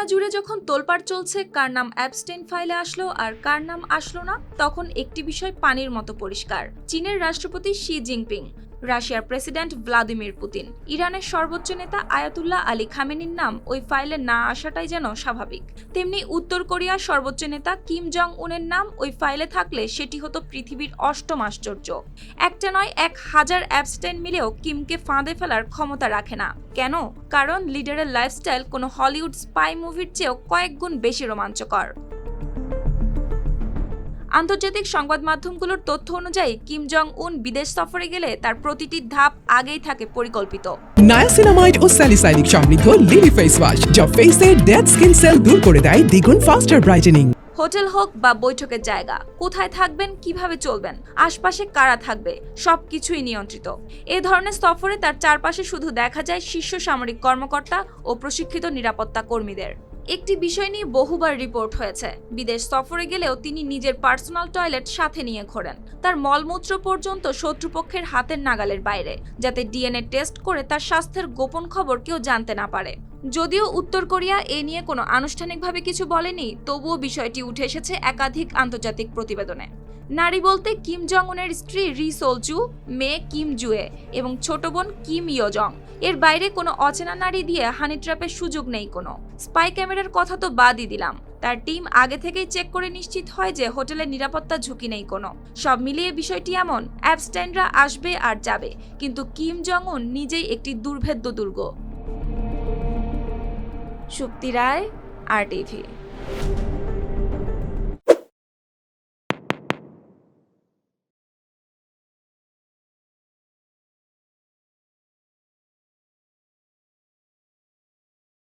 দুনিয়া জুড়ে যখন তোলপাড় চলছে কার নাম অ্যাবস্টেইন ফাইলে আসলো আর কার নাম আসলো না, তখন একটি বিষয় পানির মতো পরিষ্কার। চীনের রাষ্ট্রপতি শি জিনপিং, রাশিয়ার প্রেসিডেন্ট ভ্লাদিমির পুতিন, ইরানের সর্বোচ্চ নেতা আয়াতুল্লাহ আলী খামেনির নাম ওই ফাইলে না আসাটাই যেন স্বাভাবিক। তেমনি উত্তর কোরিয়ার সর্বোচ্চ নেতা কিম জং উনের নাম ওই ফাইলে থাকলে সেটি হতো পৃথিবীর অষ্টম আশ্চর্য। একটা নয়, 1000 অ্যাবস্টেইন মিলেও কিমকে ফাঁদে ফেলার ক্ষমতা রাখে না। কেন? কারণ লিডারের লাইফস্টাইল কোনো হলিউড স্পাই মুভির চেয়েও কয়েক গুণ বেশি রোমাঞ্চকর। আন্তর্জাতিক সংবাদ মাধ্যমগুলোর তথ্য অনুযায়ী কিম জং উন বিদেশ সফরে গেলে তার প্রতিটি ধাপ আগেই থাকে পরিকল্পিত। নায়াসিনামাইড ও স্যালিসাইলিক সমৃদ্ধ লিলি ফেস ওয়াশ যা ফেসের ডেড স্কিন সেল দূর করে দেয় দ্বিগুণ ফাস্টার ব্রাইটেনিং। হোটেল হোক বা বৈঠকের জায়গা, কোথায় থাকবেন, কিভাবে চলবেন, আশপাশে কারা থাকবে, সবকিছুই নিয়ন্ত্রিত। এ ধরনের সফরে তার চারপাশে শুধু দেখা যায় শীর্ষ সামরিক কর্মকর্তা ও প্রশিক্ষিত নিরাপত্তা কর্মীদের। একটি বিষয় নিয়ে বহুবার রিপোর্ট হয়েছে, বিদেশ সফরে গেলেও তিনি নিজের পার্সোনাল টয়লেট সাথে নিয়ে ঘোরেন। তার মলমূত্র পর্যন্ত শত্রুপক্ষের হাতের নাগালের বাইরে, যাতে ডিএনএ টেস্ট করে তার স্বাস্থ্যের গোপন খবর কেউ জানতে না পারে। যদিও উত্তর কোরিয়া এ নিয়ে কোনো আনুষ্ঠানিকভাবে কিছু বলেনি, তবুও বিষয়টি উঠে এসেছে একাধিক আন্তর্জাতিক প্রতিবেদনে। নারী বলতে কিম জং উনের স্ত্রী রি সোলজু, মেয়ে কিম জুয়ে এবং ছোট বোন কিম ইয়োজং। এর বাইরে কোনো অচেনা নারী দিয়ে হানি ট্র্যাপের সুযোগ নেই কোনো। স্পাই ক্যামেরার কথা তো বাদই দিলাম, তার টিম আগে থেকেই চেক করে নিশ্চিত হয় যে হোটেলের নিরাপত্তা ঝুঁকি নেই কোনো। সব মিলিয়ে বিষয়টি এমন, অ্যাবস্টেইনরা আসবে আর যাবে, কিন্তু কিম জং উন নিজেই একটি দুর্ভেদ্য দুর্গ। শুক্তি রায়, RTV।